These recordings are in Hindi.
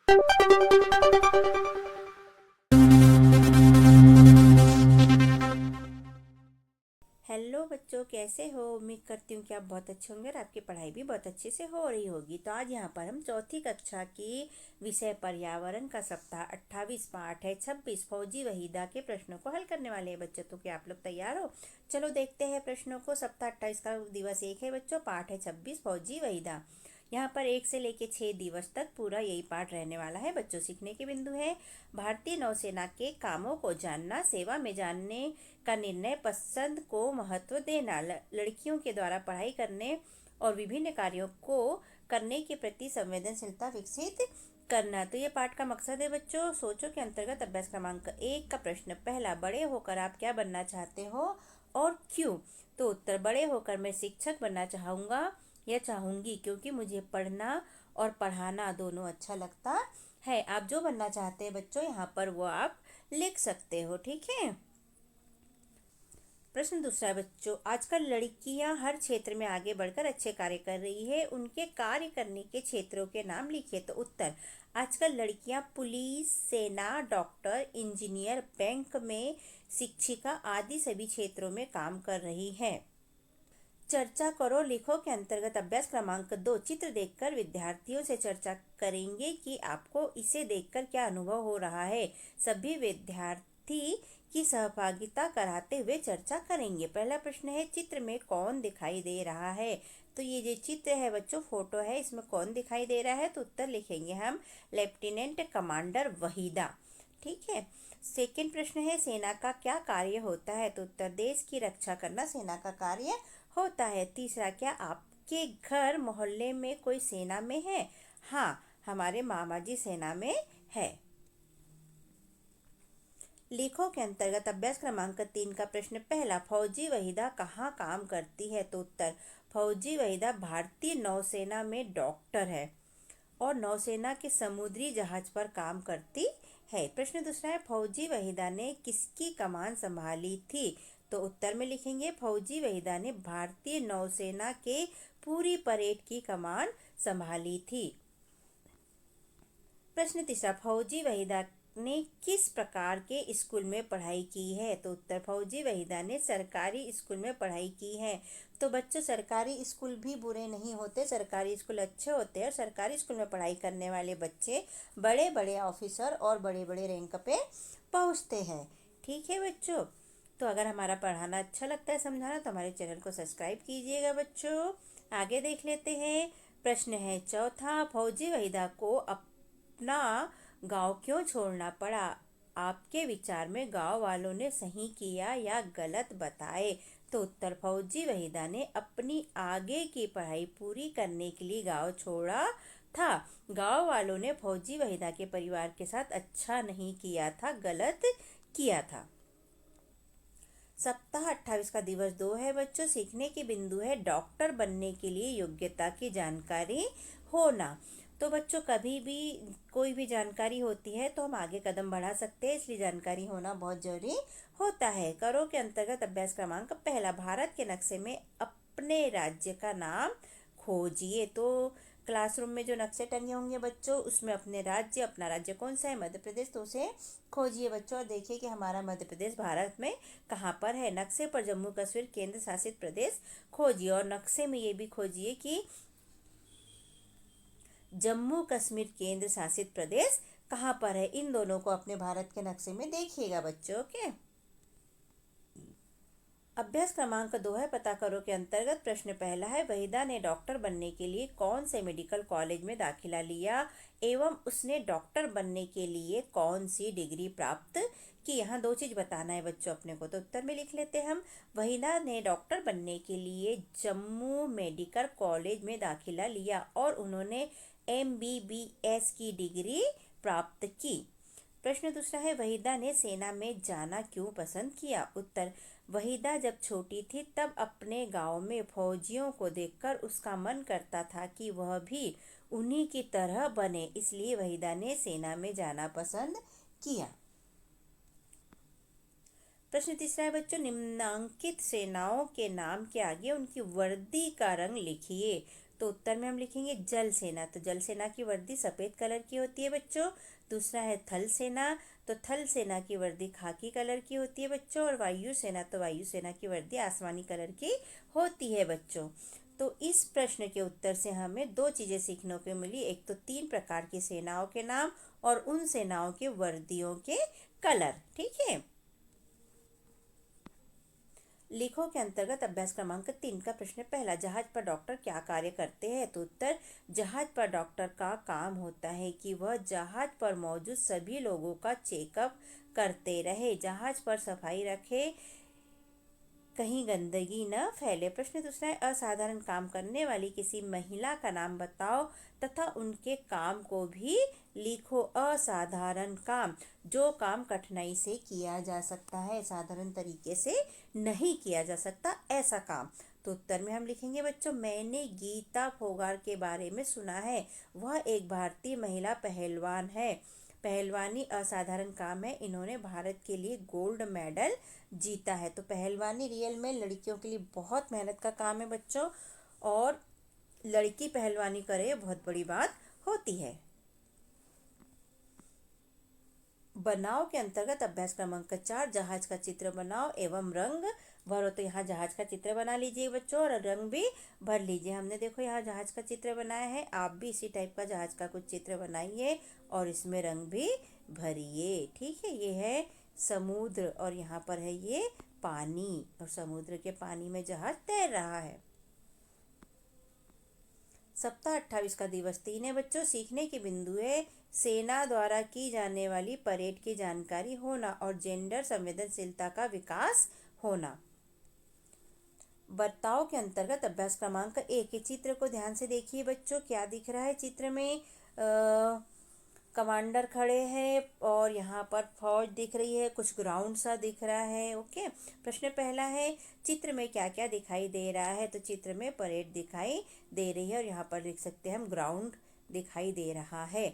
हेलो बच्चों, कैसे हो। उम्मीद करती हूँ कि आप बहुत अच्छे होंगे और आपकी पढ़ाई भी बहुत अच्छे से हो रही होगी। तो आज यहाँ पर हम चौथी कक्षा की विषय पर्यावरण का सप्ताह 28 पाठ है 26 फौजी वहीदा के प्रश्नों को हल करने वाले हैं बच्चों। तो क्या आप लोग तैयार हो? चलो देखते हैं प्रश्नों को। सप्ताह 28 का दिवस 1 है बच्चों, पाठ है 26 फौजी वहीदा। यहाँ पर 1 से लेकर 6 दिवस तक पूरा यही पाठ रहने वाला है बच्चों। सीखने के बिंदु है भारतीय नौसेना के कामों को जानना, सेवा में जानने का निर्णय, पसंद को महत्व देना, लड़कियों के द्वारा पढ़ाई करने और विभिन्न कार्यों को करने के प्रति संवेदनशीलता विकसित करना। तो ये पाठ का मकसद है बच्चों। सोचो के अंतर्गत अभ्यास क्रमांक 1 का प्रश्न पहला, बड़े होकर आप क्या बनना चाहते हो और क्यों? तो उत्तर, बड़े होकर मैं शिक्षक बनना चाहूँगा या चाहूँगी, क्योंकि मुझे पढ़ना और पढ़ाना दोनों अच्छा लगता है। आप जो बनना चाहते हैं बच्चों यहाँ पर वो आप लिख सकते हो, ठीक है। प्रश्न दूसरा है बच्चों, आजकल लड़कियां हर क्षेत्र में आगे बढ़कर अच्छे कार्य कर रही है, उनके कार्य करने के क्षेत्रों के नाम लिखिए। तो उत्तर, आजकल लड़कियां पुलिस, सेना, डॉक्टर, इंजीनियर, बैंक में शिक्षिका आदि सभी क्षेत्रों में काम कर रही हैं। चर्चा करो लिखो के अंतर्गत अभ्यास क्रमांक 2, चित्र देखकर विद्यार्थियों से चर्चा करेंगे कि आपको इसे देखकर क्या अनुभव हो रहा है। सभी विद्यार्थी की सहभागिता कराते हुए चर्चा करेंगे। पहला प्रश्न है, चित्र में कौन दिखाई दे रहा है? तो ये जो चित्र है बच्चों, फोटो है, इसमें कौन दिखाई दे रहा है? तो उत्तर लिखेंगे हम, लेफ्टिनेंट कमांडर वहीदा, ठीक है। सेकंड प्रश्न है, सेना का क्या कार्य होता है? तो उत्तर, देश की रक्षा करना सेना का कार्य होता है। तीसरा, क्या आपके घर मोहल्ले में कोई सेना में है? हाँ, हमारे मामा जी सेना में है। लिखो के अंतर्गत अभ्यास क्रमांक 3 का प्रश्न पहला, फौजी वहीदा कहाँ काम करती है? तो उत्तर, फौजी वहीदा भारतीय नौसेना में डॉक्टर है और नौसेना के समुद्री जहाज पर काम करती है। प्रश्न दूसरा है, फौजी वहीदा ने किसकी कमान संभाली थी? तो उत्तर में लिखेंगे, फौजी वहीदा ने भारतीय नौसेना के पूरी परेड की कमान संभाली थी। प्रश्न तीसरा, फौजी वहीदा ने किस प्रकार के स्कूल में पढ़ाई की है? तो उत्तर, फौजी वहीदा ने सरकारी स्कूल में पढ़ाई की है। तो बच्चों, सरकारी स्कूल भी बुरे नहीं होते, सरकारी स्कूल अच्छे होते हैं और सरकारी स्कूल में पढ़ाई करने वाले बच्चे बड़े बड़े ऑफिसर और बड़े बड़े रैंक पे पहुंचते हैं, ठीक है बच्चों। तो अगर हमारा पढ़ाना अच्छा लगता है, समझाना, तो हमारे चैनल को सब्सक्राइब कीजिएगा बच्चों। आगे देख लेते हैं। प्रश्न है चौथा, फौजी वहीदा को अपना गांव क्यों छोड़ना पड़ा? आपके विचार में गांव वालों ने सही किया या गलत बताए? तो उत्तर, फौजी वहीदा ने अपनी आगे की पढ़ाई पूरी करने के लिए गांव छोड़ा था। गांव वालों ने फौजी वहीदा के परिवार के साथ अच्छा नहीं किया था, गलत किया था। सप्ताह 28 का दिवस 2 है बच्चों। सीखने के बिंदु है डॉक्टर बनने के लिए योग्यता की जानकारी होना। तो बच्चों, कभी भी कोई भी जानकारी होती है तो हम आगे कदम बढ़ा सकते हैं, इसलिए जानकारी होना बहुत जरूरी होता है। करो के अंतर्गत अभ्यास क्रमांक पहला, भारत के नक्शे में अपने राज्य का नाम खोजिए। तो क्लासरूम में जो नक्शे टंगे होंगे बच्चों, उसमें अपना राज्य कौन सा है? मध्य प्रदेश। तो उसे खोजिए बच्चों और देखिए कि हमारा मध्य प्रदेश भारत में कहाँ पर है। नक्शे पर जम्मू कश्मीर केंद्र शासित प्रदेश खोजिए और नक्शे में ये भी खोजिए कि जम्मू कश्मीर केंद्र शासित प्रदेश कहाँ पर है। इन दोनों को अपने भारत के नक्शे में देखिएगा बच्चों के। अभ्यास क्रमांक 2 है, पता करो के अंतर्गत प्रश्न पहला है, वहीदा ने डॉक्टर बनने के लिए कौन से मेडिकल कॉलेज में दाखिला लिया एवं उसने डॉक्टर बनने के लिए कौन सी डिग्री प्राप्त की? यहाँ दो चीज बताना है बच्चों अपने को। तो उत्तर में लिख लेते हैं हम, वहीदा ने डॉक्टर बनने के लिए जम्मू मेडिकल कॉलेज में दाखिला लिया और उन्होंने MBBS की डिग्री प्राप्त की। प्रश्न दूसरा है, वहीदा ने सेना में जाना क्यों पसंद किया? उत्तर, वहीदा जब छोटी थी तब अपने गांव में फौजियों को देखकर उसका मन करता था कि वह भी उन्हीं की तरह बने, इसलिए वहीदा ने सेना में जाना पसंद किया। प्रश्न तीसरा है बच्चों, निम्नांकित सेनाओं के नाम के आगे उनकी वर्दी का रंग लिखिए। तो उत्तर में हम लिखेंगे जल सेना। तो जल सेना की वर्दी सफ़ेद कलर की होती है बच्चों। दूसरा है थल सेना। तो थल सेना की वर्दी खाकी कलर की होती है बच्चों। और वायु सेना, तो वायु सेना की वर्दी आसमानी कलर की होती है बच्चों। तो इस प्रश्न के उत्तर से हमें दो चीज़ें सीखने को मिली। एक तो 3 प्रकार की सेनाओं के नाम और उन सेनाओं के वर्दियों के कलर। ठीक है। लिखो के अंतर्गत अभ्यास क्रमांक 3 का प्रश्न पहला, जहाज पर डॉक्टर क्या कार्य करते हैं? तो उत्तर, जहाज पर डॉक्टर का काम होता है कि वह जहाज पर मौजूद सभी लोगों का चेकअप करते रहे, जहाज पर सफाई रखे, कहीं गंदगी न फैले। प्रश्न दूसरा है, असाधारण काम करने वाली किसी महिला का नाम बताओ तथा उनके काम को भी लिखो। असाधारण काम, जो काम कठिनाई से किया जा सकता है, साधारण तरीके से नहीं किया जा सकता, ऐसा काम। तो उत्तर में हम लिखेंगे बच्चों, मैंने गीता फोगाट के बारे में सुना है। वह एक भारतीय महिला पहलवान है। पहलवानी असाधारण काम है। इन्होंने भारत के लिए गोल्ड मेडल जीता है। तो पहलवानी रियल में लड़कियों के लिए बहुत मेहनत का काम है बच्चों, और लड़की पहलवानी करे बहुत बड़ी बात होती है। बनाओ के अंतर्गत अभ्यास क्रमांक 4, जहाज का चित्र बनाओ एवं रंग भरो। तो यहाँ जहाज का चित्र बना लीजिए बच्चों और रंग भी भर लीजिए। हमने देखो यहाँ जहाज का चित्र बनाया है, आप भी इसी टाइप का जहाज का कुछ चित्र बनाइए और इसमें रंग भी भरिए। ठीक है। ये है समुद्र और यहाँ पर है ये पानी, और समुद्र के पानी में जहाज तैर रहा है। सप्ताह 28 का दिवस 3 है बच्चों। सीखने के बिंदु है, सेना द्वारा की जाने वाली परेड की जानकारी होना और जेंडर संवेदनशीलता का विकास होना। बर्ताव के अंतर्गत अभ्यास क्रमांक 1 के चित्र को ध्यान से देखिए बच्चों। क्या दिख रहा है चित्र में? कमांडर खड़े हैं और यहाँ पर फौज दिख रही है, कुछ ग्राउंड सा दिख रहा है। ओके। प्रश्न पहला है, चित्र में क्या क्या दिखाई दे रहा है? तो चित्र में परेड दिखाई दे रही है और यहाँ पर लिख सकते हैं हम ग्राउंड दिखाई दे रहा है,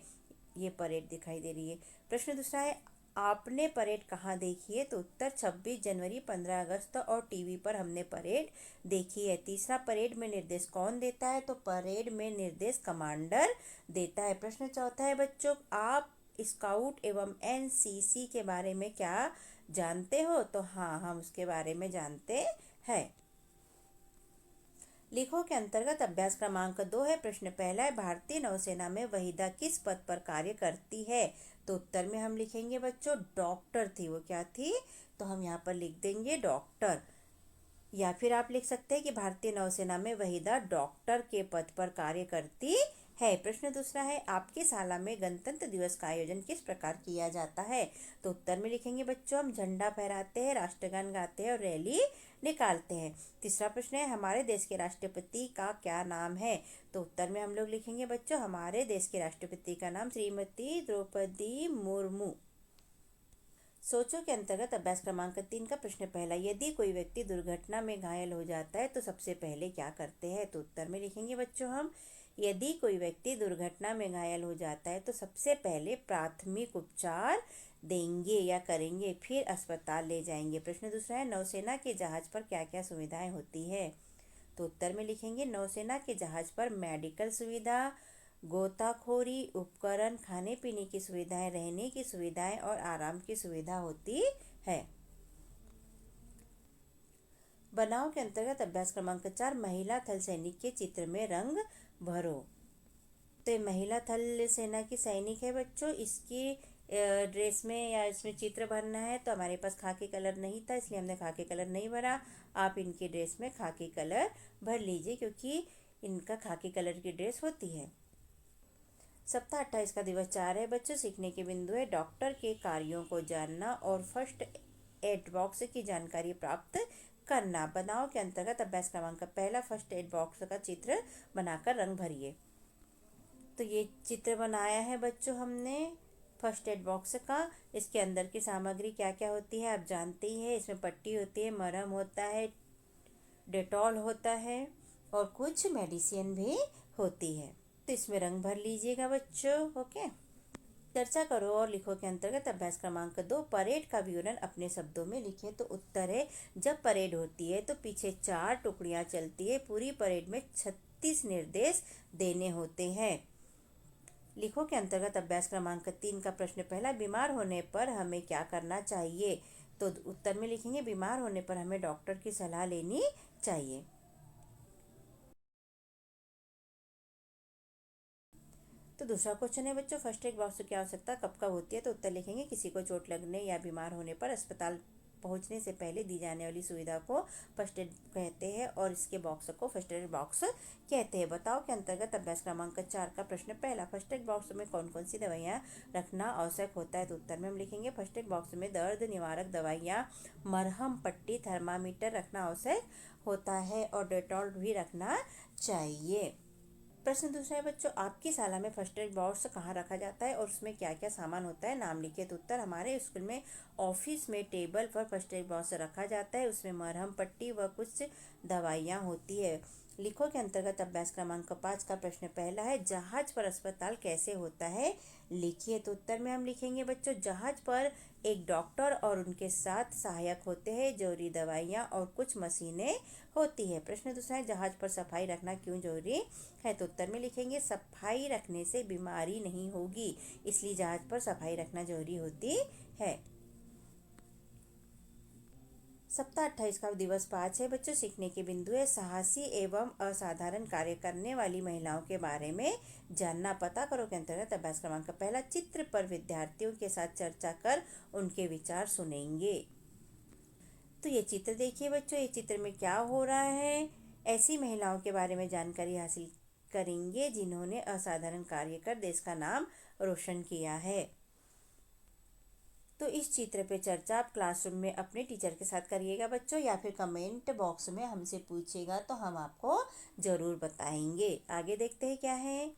ये परेड दिखाई दे रही है। प्रश्न दूसरा है, आपने परेड कहाँ देखी है? तो उत्तर 26 जनवरी, 15 अगस्त और टीवी पर हमने परेड देखी है। तीसरा, परेड में निर्देश कौन देता है? तो परेड में निर्देश कमांडर देता है। प्रश्न चौथा है बच्चों, आप स्काउट एवं एनसीसी के बारे में क्या जानते हो? तो हाँ, हम उसके बारे में जानते हैं। लिखो के अंतर्गत अभ्यास क्रमांक 2 है। प्रश्न पहला है, भारतीय नौसेना में वहीदा किस पद पर कार्य करती है? तो उत्तर में हम लिखेंगे बच्चों, डॉक्टर थी। वो क्या थी? तो हम यहाँ पर लिख देंगे डॉक्टर, या फिर आप लिख सकते हैं कि भारतीय नौसेना में वहीदा डॉक्टर के पद पर कार्य करती है। प्रश्न दूसरा है, आपकी शाला में गणतंत्र दिवस का आयोजन किस प्रकार किया जाता है? तो उत्तर में लिखेंगे बच्चों, हम झंडा फहराते हैं, राष्ट्रगान गाते हैं और रैली निकालते हैं। तीसरा प्रश्न है, हमारे देश के राष्ट्रपति का क्या नाम है? तो उत्तर में हम लोग लिखेंगे बच्चों, हमारे देश के राष्ट्रपति का नाम श्रीमती द्रौपदी मुर्मू। सोचो के अंतर्गत अभ्यास क्रमांक 3 का प्रश्न पहला, यदि कोई व्यक्ति दुर्घटना में घायल हो जाता है तो सबसे पहले क्या करते हैं? तो उत्तर में लिखेंगे बच्चों हम, यदि कोई व्यक्ति दुर्घटना में घायल हो जाता है तो सबसे पहले प्राथमिक उपचार देंगे या करेंगे, फिर अस्पताल ले जाएंगे। प्रश्न दूसरा है, नौसेना के जहाज पर क्या क्या सुविधाएं होती है? तो उत्तर में लिखेंगे, नौसेना के जहाज पर मेडिकल सुविधा, गोताखोरी उपकरण, खाने पीने की सुविधाएं, रहने की सुविधाएं और आराम की सुविधा होती है। बनाओ के अंतर्गत अभ्यास क्रमांक 4, महिला थल सैनिक के चित्र में रंग भरो। तो महिला थल सेना की सैनिक है बच्चों। इसकी ड्रेस में या इसमें चित्र भरना है, तो हमारे पास खाकी कलर नहीं था इसलिए हमने खाकी कलर नहीं भरा। आप इनकी ड्रेस में खाकी कलर भर लीजिए क्योंकि इनका खाकी कलर की ड्रेस होती है। सप्ताह 28 का दिवस 4 है बच्चों। सीखने के बिंदु है, डॉक्टर के कार्यों को जानना और फर्स्ट एड बॉक्स की जानकारी प्राप्त करना। बनाओ के अंतर्गत अभ्यास क्रमांक पहला, फर्स्ट एड बॉक्स का चित्र बनाकर रंग भरिए। तो ये चित्र बनाया है बच्चों हमने फर्स्ट एड बॉक्स का। इसके अंदर की सामग्री क्या क्या होती है आप जानते ही हैं। इसमें पट्टी होती है, मरहम होता है, डेटॉल होता है और कुछ मेडिसिन भी होती है। तो इसमें रंग भर लीजिएगा बच्चों। ओके। चर्चा करो और लिखो के अंतर्गत अभ्यास क्रमांक 2, परेड का विवरण अपने शब्दों में लिखे। तो उत्तर है, जब परेड होती है तो पीछे 4 टुकड़ियां चलती है। पूरी परेड में 36 निर्देश देने होते हैं। लिखो के अंतर्गत अभ्यास क्रमांक 3 का प्रश्न पहला, बीमार होने पर हमें क्या करना चाहिए? तो उत्तर में लिखेंगे बीमार होने पर हमें डॉक्टर की सलाह लेनी चाहिए। तो दूसरा क्वेश्चन है बच्चों, फर्स्ट एड बॉक्स की आवश्यकता कब कब होती है? तो उत्तर लिखेंगे किसी को चोट लगने या बीमार होने पर अस्पताल पहुंचने से पहले दी जाने वाली सुविधा को फर्स्ट एड कहते हैं और इसके बॉक्स को फर्स्ट एड बॉक्स कहते हैं। बताओ के अंतर्गत अभ्यास क्रमांक 4 का प्रश्न पहला, फर्स्ट एड बॉक्स में कौन कौन सी दवाइयाँ रखना आवश्यक होता है? तो उत्तर में हम लिखेंगे फर्स्ट एड बॉक्स में दर्द निवारक दवाइयाँ, मरहम, पट्टी, थर्मामीटर रखना आवश्यक होता है और डेटॉल भी रखना चाहिए। प्रश्न दूसरा है बच्चों, आपकी शाला में फर्स्ट एड बॉक्स कहाँ रखा जाता है और उसमें क्या क्या सामान होता है? नाम लिखिए। तो उत्तर, हमारे स्कूल में ऑफिस में टेबल पर फर्स्ट एड बॉक्स रखा जाता है, उसमें मरहम, पट्टी व कुछ दवाइयाँ होती है। लिखो के अंतर्गत अभ्यास क्रमांक 5 का प्रश्न पहला है, जहाज पर अस्पताल कैसे होता है? लिखिए। तो उत्तर में हम लिखेंगे बच्चों, जहाज पर एक डॉक्टर और उनके साथ सहायक होते हैं, जरूरी दवाइयाँ और कुछ मशीनें होती है। प्रश्न दूसरा है, जहाज पर सफाई रखना क्यों जरूरी है? तो उत्तर में लिखेंगे सफाई रखने से बीमारी नहीं होगी, इसलिए जहाज पर सफाई रखना जरूरी होती है। सप्ताह 28 का दिवस 5 है बच्चों, सीखने के बिंदु है, साहसी एवं असाधारण कार्य करने वाली महिलाओं के बारे में जानना। पता करो के अंतर्गत अभ्यास क्रमांक पहला, चित्र पर विद्यार्थियों के साथ चर्चा कर उनके विचार सुनेंगे। तो ये चित्र देखिए बच्चों, ये चित्र में क्या हो रहा है? ऐसी महिलाओं के बारे में जानकारी हासिल करेंगे जिन्होंने असाधारण कार्य कर देश का नाम रोशन किया है। तो इस चित्र पे चर्चा आप क्लासरूम में अपने टीचर के साथ करिएगा बच्चों, या फिर कमेंट बॉक्स में हमसे पूछिएगा तो हम आपको ज़रूर बताएंगे। आगे देखते हैं क्या है।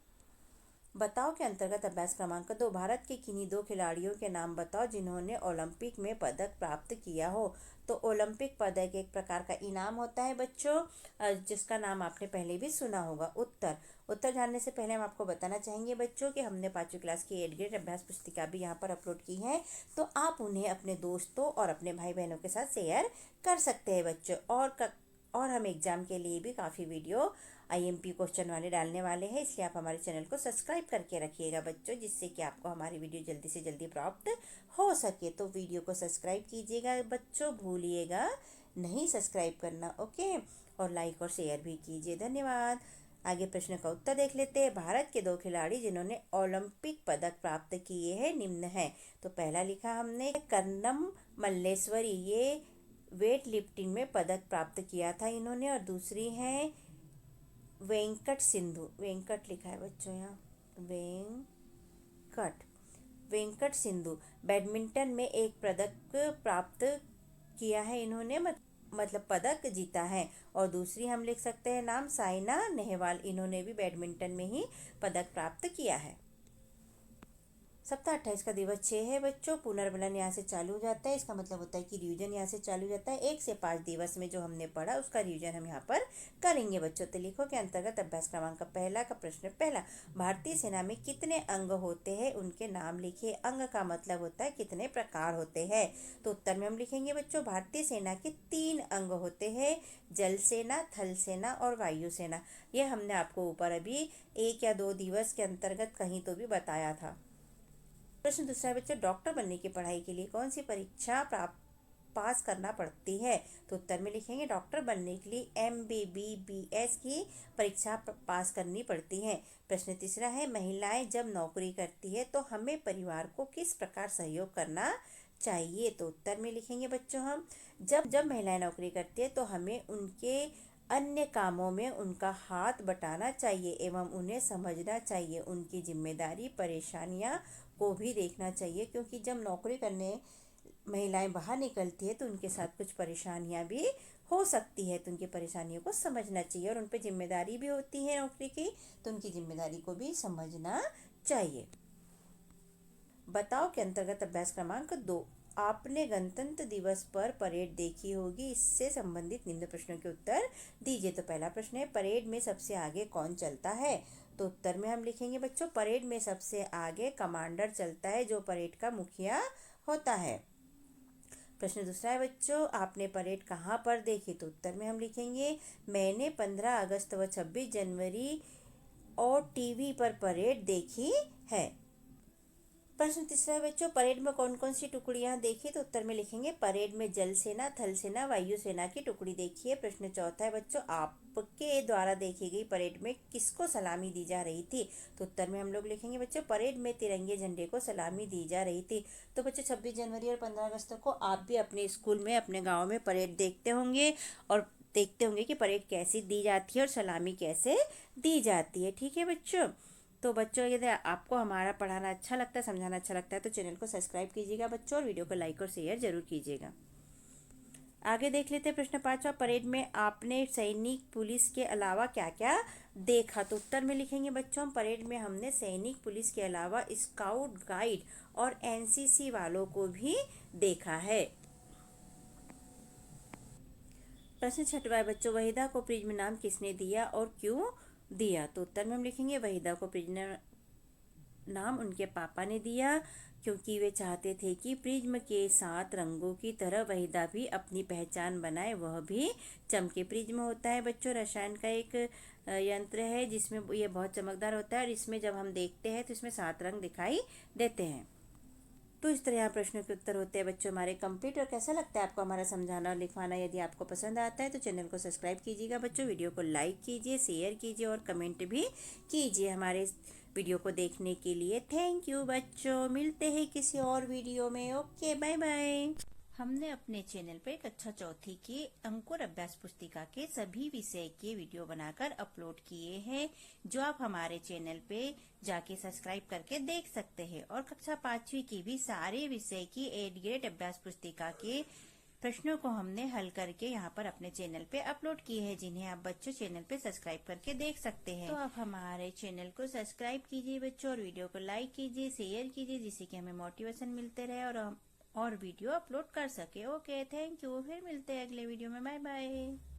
बताओ के अंतर्गत अभ्यास क्रमांक 2, भारत के किन्हीं 2 खिलाड़ियों के नाम बताओ जिन्होंने ओलंपिक में पदक प्राप्त किया हो। तो ओलंपिक पदक एक प्रकार का इनाम होता है बच्चों, जिसका नाम आपने पहले भी सुना होगा। उत्तर जानने से पहले हम आपको बताना चाहेंगे बच्चों कि हमने 5वीं क्लास की 8 ग्रेड अभ्यास पुस्तिका भी यहाँ पर अपलोड की है, तो आप उन्हें अपने दोस्तों और अपने भाई बहनों के साथ शेयर कर सकते हैं बच्चों। और हम एग्जाम के लिए भी काफ़ी वीडियो IMP क्वेश्चन वाले डालने वाले हैं, इसलिए आप हमारे चैनल को सब्सक्राइब करके रखिएगा बच्चों, जिससे कि आपको हमारी वीडियो जल्दी से जल्दी प्राप्त हो सके। तो वीडियो को सब्सक्राइब कीजिएगा बच्चों, भूलिएगा नहीं सब्सक्राइब करना, ओके। और लाइक और शेयर भी कीजिए, धन्यवाद। आगे प्रश्न का उत्तर देख लेते हैं। भारत के 2 खिलाड़ी जिन्होंने ओलंपिक पदक प्राप्त किए हैं निम्न हैं। तो पहला लिखा हमने कर्णम मल्लेश्वरी, ये वेट लिफ्टिंग में पदक प्राप्त किया था इन्होंने। और दूसरी हैं वेंकट सिंधु, वेंकट लिखा है बच्चों यहाँ, वेंकट सिंधु बैडमिंटन में एक पदक प्राप्त किया है इन्होंने, मतलब पदक जीता है। और दूसरी हम लिख सकते हैं नाम साइना नेहवाल, इन्होंने भी बैडमिंटन में ही पदक प्राप्त किया है। सप्ताह 28 का दिवस 6 है बच्चों, पुनर्मलन यहाँ से चालू हो जाता है, इसका मतलब होता है कि रिवीजन यहाँ से चालू हो जाता है। 1 से 5 दिवस में जो हमने पढ़ा उसका रिवीजन हम यहाँ पर करेंगे बच्चों। तो लिखो के अंतर्गत अभ्यास क्रमांक पहला का प्रश्न पहला, भारतीय सेना में कितने अंग होते हैं, उनके नाम लिखिए। अंग का मतलब होता है कितने प्रकार होते हैं। तो उत्तर में हम लिखेंगे बच्चों, भारतीय सेना के 3 अंग होते हैं, जल सेना, थल सेना और वायु सेना। यह हमने आपको ऊपर अभी 1 या 2 दिवस के अंतर्गत कहीं तो भी बताया था। प्रश्न दूसरा है बच्चों, डॉक्टर बनने की पढ़ाई के लिए कौन सी परीक्षा पास करना पड़ती है? तो उत्तर में लिखेंगे डॉक्टर बनने के लिए MBBS की परीक्षा पास करनी पड़ती है। प्रश्न तीसरा है, महिलाएं जब नौकरी करती है तो हमें परिवार को किस प्रकार सहयोग करना चाहिए? तो उत्तर में लिखेंगे बच्चों हम, जब महिलाएं नौकरी करती है तो हमें उनके अन्य कामों में उनका हाथ बटाना चाहिए एवं उन्हें समझना चाहिए, उनकी जिम्मेदारी परेशानियां को भी देखना चाहिए, क्योंकि जब नौकरी करने महिलाएं बाहर निकलती है तो उनके साथ कुछ परेशानियां भी हो सकती है, तो उनकी परेशानियों को समझना चाहिए। और उन पर जिम्मेदारी भी होती है नौकरी की, तो उनकी जिम्मेदारी को भी समझना चाहिए। बताओ के अंतर्गत अभ्यास क्रमांक 2, आपने गणतंत्र दिवस पर परेड देखी होगी, इससे संबंधित निम्न प्रश्नों के उत्तर दीजिए। तो पहला प्रश्न है, परेड में सबसे आगे कौन चलता है? तो उत्तर में हम लिखेंगे बच्चों, परेड में सबसे आगे कमांडर चलता है, जो परेड का मुखिया होता है। प्रश्न दूसरा है बच्चों, आपने परेड कहाँ पर देखी? तो उत्तर में हम लिखेंगे मैंने 15 अगस्त व 26 जनवरी और टीवी पर परेड देखी है। प्रश्न तीसरा है बच्चों, परेड में कौन कौन सी टुकड़ियां देखी? तो उत्तर में लिखेंगे परेड में जल सेना, थल सेना, वायु सेना की टुकड़ी देखी है। प्रश्न चौथा है बच्चों, आपके द्वारा देखी गई परेड में किसको सलामी दी जा रही थी? तो उत्तर में हम लोग लिखेंगे बच्चों परेड में तिरंगे झंडे को सलामी दी जा रही थी। तो बच्चों 26 जनवरी और 15 अगस्त को आप भी अपने स्कूल में, अपने गाँव में परेड देखते होंगे और देखते होंगे कि परेड कैसी दी जाती है और सलामी कैसे दी जाती है। ठीक है बच्चों। तो बच्चों यदि आपको हमारा पढ़ाना अच्छा लगता है, समझाना अच्छा लगता है तो चैनल को सब्सक्राइब कीजिएगा बच्चों और वीडियो को लाइक और शेयर जरूर कीजिएगा। आगे देख लेते हैं प्रश्न 5वां, परेड में आपने सैनिक पुलिस के अलावा क्या क्या देखा? तो उत्तर में लिखेंगे बच्चों परेड में हमने सैनिक पुलिस के अलावा स्काउट गाइड और एनसीसी वालों को भी देखा है। प्रश्न 6वां बच्चों, वहीदा को प्रिज्म नाम किसने दिया और क्यों दिया? तो उत्तर में हम लिखेंगे वहीदा को प्रिज्म नाम उनके पापा ने दिया क्योंकि वे चाहते थे कि प्रिज्म के 7 रंगों की तरह वहीदा भी अपनी पहचान बनाए, वह भी चमके। प्रिज्म होता है बच्चों रसायन का एक यंत्र है जिसमें ये बहुत चमकदार होता है और इसमें जब हम देखते हैं तो इसमें 7 रंग दिखाई देते हैं। तो इस तरह यहाँ प्रश्नों के उत्तर होते हैं बच्चों हमारे कंप्लीट। और कैसा लगता है आपको हमारा समझाना और लिखवाना? यदि आपको पसंद आता है तो चैनल को सब्सक्राइब कीजिएगा बच्चों, वीडियो को लाइक कीजिए, शेयर कीजिए और कमेंट भी कीजिए हमारे वीडियो को देखने के लिए। थैंक यू बच्चों, मिलते हैं किसी और वीडियो में। Okay, bye bye. हमने अपने चैनल पर कक्षा चौथी की अंकुर अभ्यास पुस्तिका के सभी विषय के वीडियो बनाकर अपलोड किए हैं, जो आप हमारे चैनल पे जाके सब्सक्राइब करके देख सकते हैं। और कक्षा 5वीं की भी सारे विषय की 8 ग्रेड अभ्यास पुस्तिका के प्रश्नों को हमने हल करके यहाँ पर अपने चैनल पे अपलोड किए हैं, जिन्हें आप बच्चों चैनल पे सब्सक्राइब करके देख सकते हैं। तो आप हमारे चैनल को सब्सक्राइब कीजिए बच्चों और वीडियो को लाइक कीजिए, शेयर कीजिए, जिससे कि हमें मोटिवेशन मिलते रहे और हम और वीडियो अपलोड कर सके। Okay, thank you. फिर मिलते हैं अगले वीडियो में। Bye bye.